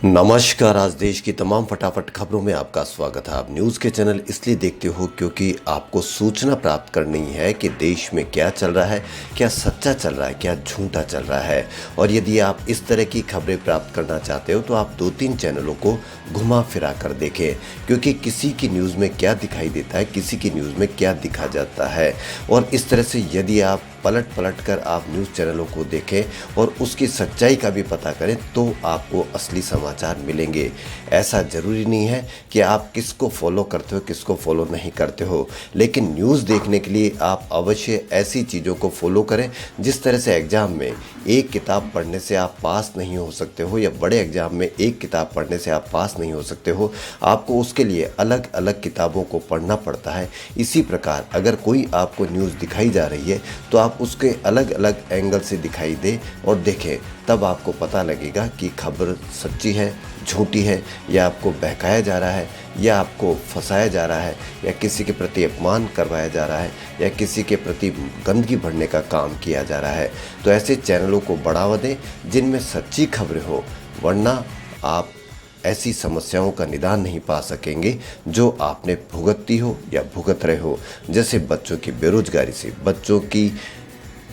नमस्कार। आज देश की तमाम फटाफट खबरों में आपका स्वागत है। आप न्यूज़ के चैनल इसलिए देखते हो क्योंकि आपको सूचना प्राप्त करनी है कि देश में क्या चल रहा है, क्या सच्चा चल रहा है, क्या झूठा चल रहा है। और यदि आप इस तरह की खबरें प्राप्त करना चाहते हो तो आप 2-3 चैनलों को घुमा फिरा कर देखें, क्योंकि किसी की न्यूज़ में क्या दिखाई देता है, किसी की न्यूज़ में क्या दिखा जाता है। और इस तरह से यदि आप पलट कर आप न्यूज़ चैनलों को देखें और उसकी सच्चाई का भी पता करें तो आपको असली समाचार मिलेंगे। ऐसा ज़रूरी नहीं है कि आप किसको फॉलो करते हो, किसको फॉलो नहीं करते हो, लेकिन न्यूज़ देखने के लिए आप अवश्य ऐसी चीज़ों को फॉलो करें। जिस तरह से एग्ज़ाम में एक किताब पढ़ने से आप पास नहीं हो सकते हो, या बड़े एग्ज़ाम में एक किताब पढ़ने से आप पास नहीं हो सकते हो, आपको उसके लिए अलग अलग किताबों को पढ़ना पड़ता है। इसी प्रकार अगर कोई आपको न्यूज़ दिखाई जा रही है तो आप उसके अलग अलग एंगल से दिखाई दे और देखें, तब आपको पता लगेगा कि खबर सच्ची है, झूठी है, या आपको बहकाया जा रहा है, या आपको फंसाया जा रहा है, या किसी के प्रति अपमान करवाया जा रहा है, या किसी के प्रति गंदगी भरने का काम किया जा रहा है। तो ऐसे चैनलों को बढ़ावा दें जिनमें सच्ची खबरें हो, वरना आप ऐसी समस्याओं का निदान नहीं पा सकेंगे जो आपने भुगती हो या भुगत रहे हो। जैसे बच्चों की बेरोजगारी से, बच्चों की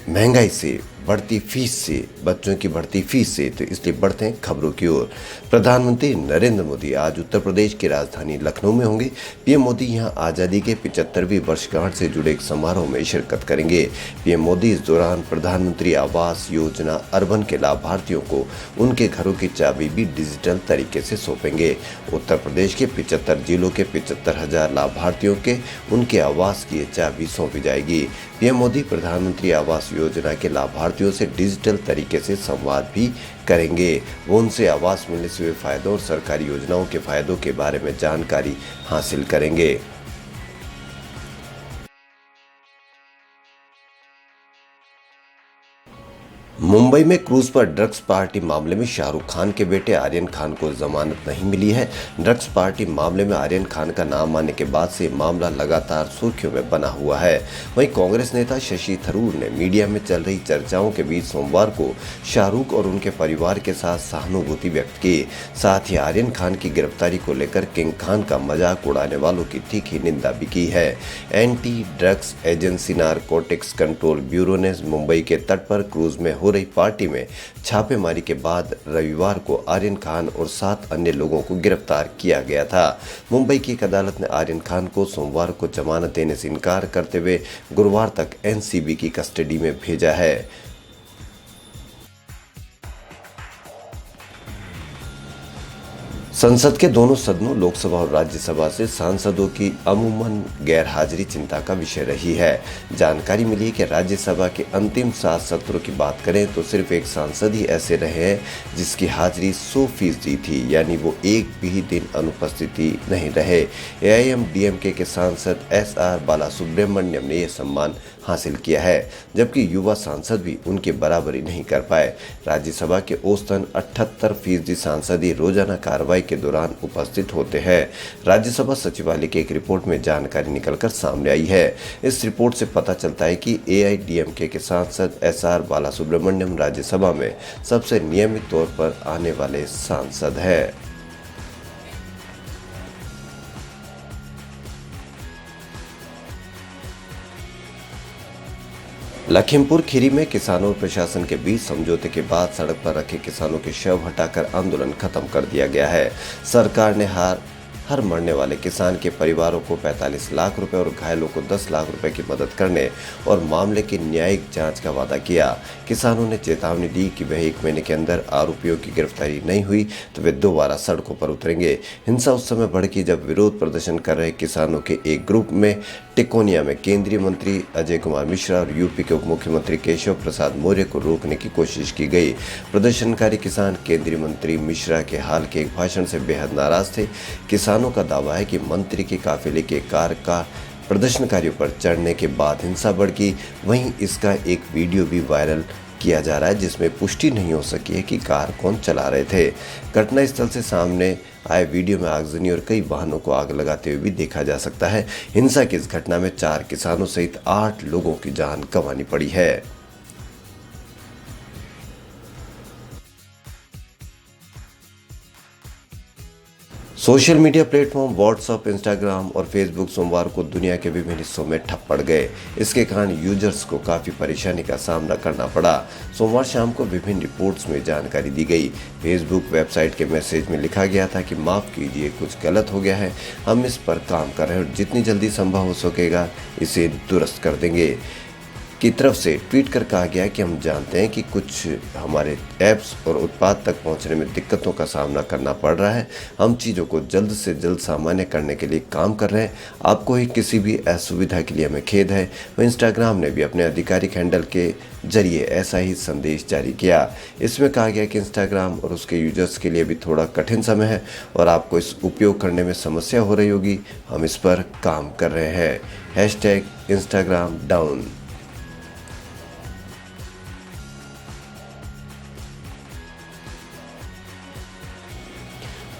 महंगाई से, बढ़ती फीस से, बच्चों की बढ़ती फीस से। तो इसलिए बढ़ते हैं खबरों की ओर। प्रधानमंत्री नरेंद्र मोदी आज उत्तर प्रदेश की राजधानी लखनऊ में होंगे। पीएम मोदी यहां आज़ादी के 75वीं वर्षगांठ से जुड़े एक समारोह में शिरकत करेंगे। पीएम मोदी इस दौरान प्रधानमंत्री आवास योजना अर्बन के लाभार्थियों को उनके घरों की चाबी भी डिजिटल तरीके से सौंपेंगे। उत्तर प्रदेश के 75 जिलों के 75,000 लाभार्थियों के उनके आवास की चाबी सौंपी जाएगी। पीएम मोदी प्रधानमंत्री आवास योजना के लाभार्थियों से डिजिटल तरीके से संवाद भी करेंगे। वो उनसे आवास मिलने से हुए फायदों और सरकारी योजनाओं के फायदों के बारे में जानकारी हासिल करेंगे। मुंबई में क्रूज पर ड्रग्स पार्टी मामले में शाहरुख खान के बेटे आर्यन खान को जमानत नहीं मिली है। ड्रग्स पार्टी मामले में आर्यन खान का नाम आने के बाद से मामला लगातार सुर्खियों में बना हुआ है। वहीं कांग्रेस नेता शशि थरूर ने मीडिया में चल रही चर्चाओं के बीच सोमवार को शाहरुख और उनके परिवार के साथ सहानुभूति व्यक्त की। साथ ही आर्यन खान की गिरफ्तारी को लेकर किंग खान का मजाक उड़ाने वालों की तीखी निंदा भी की है। Anti drugs agency narcotics control bureau ने मुंबई के तट पर क्रूज में हो रही पार्टी में छापेमारी के बाद रविवार को आर्यन खान और 7 अन्य लोगों को गिरफ्तार किया गया था। मुंबई की एक अदालत ने आर्यन खान को सोमवार को जमानत देने से इनकार करते हुए गुरुवार तक एनसीबी की कस्टडी में भेजा है। संसद के दोनों सदनों लोकसभा और राज्यसभा से सांसदों की अमूमन गैर हाजिरी चिंता का विषय रही है। जानकारी मिली है कि राज्यसभा के अंतिम 7 सत्रों की बात करें तो सिर्फ एक सांसद ही ऐसे रहे हैं जिसकी हाजिरी 100% थी, यानी वो एक भी दिन अनुपस्थिति नहीं रहे। एआईएमडीएमके के सांसद एसआर बालासुब्रमण्यम ने यह सम्मान हासिल किया है, जबकि युवा सांसद भी उनकी बराबरी नहीं कर पाए। राज्यसभा के औसतन 78% सांसद ही रोजाना कार्रवाई के दौरान उपस्थित होते हैं। राज्यसभा सचिवालय की एक रिपोर्ट में जानकारी निकलकर सामने आई है। इस रिपोर्ट से पता चलता है कि एआईडीएमके के सांसद एसआर बालासुब्रमण्यम राज्यसभा में सबसे नियमित तौर पर आने वाले सांसद हैं। लखीमपुर खीरी में किसानों और प्रशासन के बीच समझौते के बाद सड़क पर रखे किसानों के शव हटाकर आंदोलन खत्म कर दिया गया है। सरकार ने हर मरने वाले किसान के परिवारों को 45 लाख रुपए और घायलों को 10 लाख रुपए की मदद करने और मामले की न्यायिक जांच का वादा किया। किसानों ने चेतावनी दी कि वह 1 महीने के अंदर आरोपियों की गिरफ्तारी नहीं हुई तो वे दोबारा सड़कों पर उतरेंगे। हिंसा उस समय भड़की जब विरोध प्रदर्शन कर रहे किसानों के एक ग्रुप में टिकोनिया में केंद्रीय मंत्री अजय कुमार मिश्रा और यूपी के उप मुख्यमंत्री केशव प्रसाद मौर्य को रोकने की कोशिश की गई। प्रदर्शनकारी किसान केंद्रीय मंत्री मिश्रा के हाल के एक भाषण से बेहद नाराज थे। किसानों का दावा है कि मंत्री के काफिले के कार का प्रदर्शनकारियों पर चढ़ने के बाद हिंसा भड़की। वहीं इसका एक वीडियो भी वायरल किया जा रहा है जिसमें पुष्टि नहीं हो सकी है कि कार कौन चला रहे थे। घटनास्थल से सामने आए वीडियो में आगजनी और कई वाहनों को आग लगाते हुए भी देखा जा सकता है। हिंसा की इस घटना में 4 किसानों सहित 8 लोगों की जान गंवानी पड़ी है। Social media platform WhatsApp, Instagram और फेसबुक सोमवार को दुनिया के विभिन्न हिस्सों में ठप पड़ गए। इसके कारण यूजर्स को काफ़ी परेशानी का सामना करना पड़ा। सोमवार शाम को विभिन्न रिपोर्ट्स में जानकारी दी गई। फेसबुक वेबसाइट के मैसेज में लिखा गया था कि माफ़ कीजिए, कुछ गलत हो गया है, हम इस पर काम कर रहे हैं और जितनी जल्दी संभव हो सकेगा इसे दुरुस्त कर देंगे की तरफ से ट्वीट कर कहा गया कि हम जानते हैं कि कुछ हमारे ऐप्स और उत्पाद तक पहुंचने में दिक्कतों का सामना करना पड़ रहा है। हम चीज़ों को जल्द से जल्द सामान्य करने के लिए काम कर रहे हैं। आपको ही किसी भी असुविधा के लिए हमें खेद है। वह इंस्टाग्राम ने भी अपने आधिकारिक हैंडल के जरिए ऐसा ही संदेश जारी किया। इसमें कहा गया कि इंस्टाग्राम और उसके यूजर्स के लिए भी थोड़ा कठिन समय है और आपको इस उपयोग करने में समस्या हो रही होगी। हम इस पर काम कर रहे हैं। #Instagram down.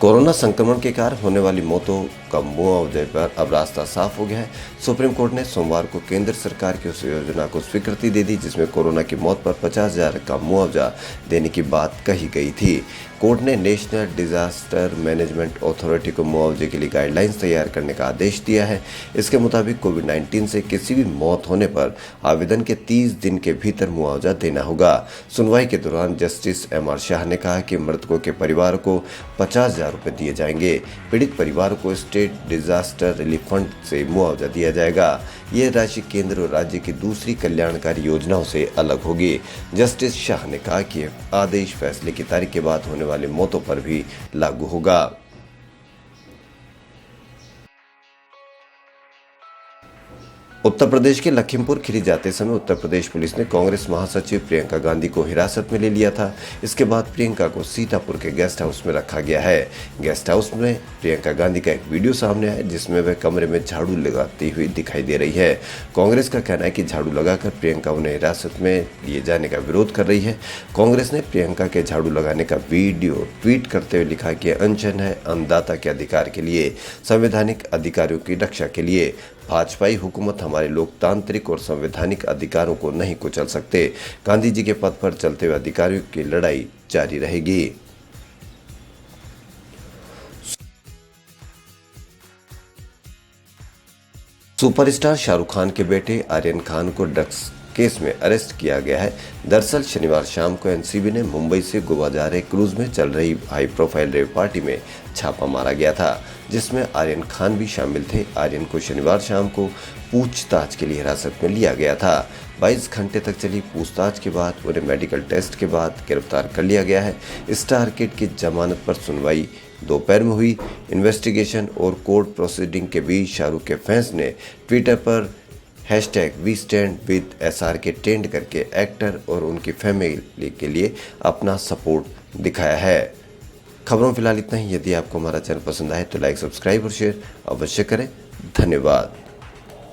कोरोना संक्रमण के कारण होने वाली मौतों का मुआवजे पर अब रास्ता साफ हो गया है। सुप्रीम कोर्ट ने सोमवार को केंद्र सरकार की उस योजना को स्वीकृति दे दी जिसमें कोरोना की मौत पर 50,000 का मुआवजा देने की बात कही गई थी। कोर्ट ने नेशनल डिजास्टर मैनेजमेंट अथॉरिटी को मुआवजे के लिए गाइडलाइंस तैयार करने का आदेश दिया है। इसके मुताबिक कोविड-19 से किसी भी मौत होने पर आवेदन के 30 दिन के भीतर मुआवजा देना होगा। सुनवाई के दौरान जस्टिस MR शाह ने कहा कि मृतकों के परिवार को 50,000 रुपये दिए जाएंगे। पीड़ित परिवार को स्टेट डिजास्टर रिलीफ फंड से मुआवजा दिया जाएगा। ये राशि केंद्र और राज्य की दूसरी कल्याणकारी योजनाओं से अलग होगी। जस्टिस शाह ने कहा कि आदेश फैसले की तारीख के बाद होने वाली मौतों पर भी लागू होगा। उत्तर प्रदेश के लखीमपुर खीरी जाते समय उत्तर प्रदेश पुलिस ने कांग्रेस महासचिव प्रियंका गांधी को हिरासत में ले लिया था। इसके बाद प्रियंका को सीतापुर के गेस्ट हाउस में रखा गया है। गेस्ट हाउस में प्रियंका गांधी का एक वीडियो सामने आया जिसमें वह कमरे में झाड़ू लगाती हुई दिखाई दे रही है। कांग्रेस का कहना है कि झाड़ू लगाकर प्रियंका उन्हें हिरासत में लिए जाने का विरोध कर रही है। कांग्रेस ने प्रियंका के झाड़ू लगाने का वीडियो ट्वीट करते हुए लिखा कि अनशन है अन्नदाता के अधिकार के लिए, संवैधानिक अधिकारों की रक्षा के लिए। भाजपाई हुकूमत हमारे लोकतांत्रिक और संवैधानिक अधिकारों को नहीं कुचल सकते। गांधी जी के पथ पर चलते हुए अधिकारियों की लड़ाई जारी रहेगी। सुपरस्टार शाहरुख खान के बेटे आर्यन खान को ड्रग्स केस में अरेस्ट किया गया है। दरअसल शनिवार शाम को एनसीबी ने मुंबई से गोवा जा रहे क्रूज में चल रही हाई प्रोफाइल रेव पार्टी में छापा मारा गया था जिसमें आर्यन खान भी शामिल थे। आर्यन को शनिवार शाम को पूछताछ के लिए हिरासत में लिया गया था। 22 घंटे तक चली पूछताछ के बाद उन्हें मेडिकल टेस्ट के बाद गिरफ्तार कर लिया गया है। स्टार किड की जमानत पर सुनवाई दोपहर में हुई। इन्वेस्टिगेशन और कोर्ट प्रोसीडिंग के बीच शाहरुख के फैंस ने ट्विटर पर #WeStandWithSRK ट्रेंड करके एक्टर और उनकी फैमिली के लिए अपना सपोर्ट दिखाया है। खबरों फिलहाल इतना ही। यदि आपको हमारा चैनल पसंद आए तो लाइक, सब्सक्राइब और शेयर अवश्य करें। धन्यवाद।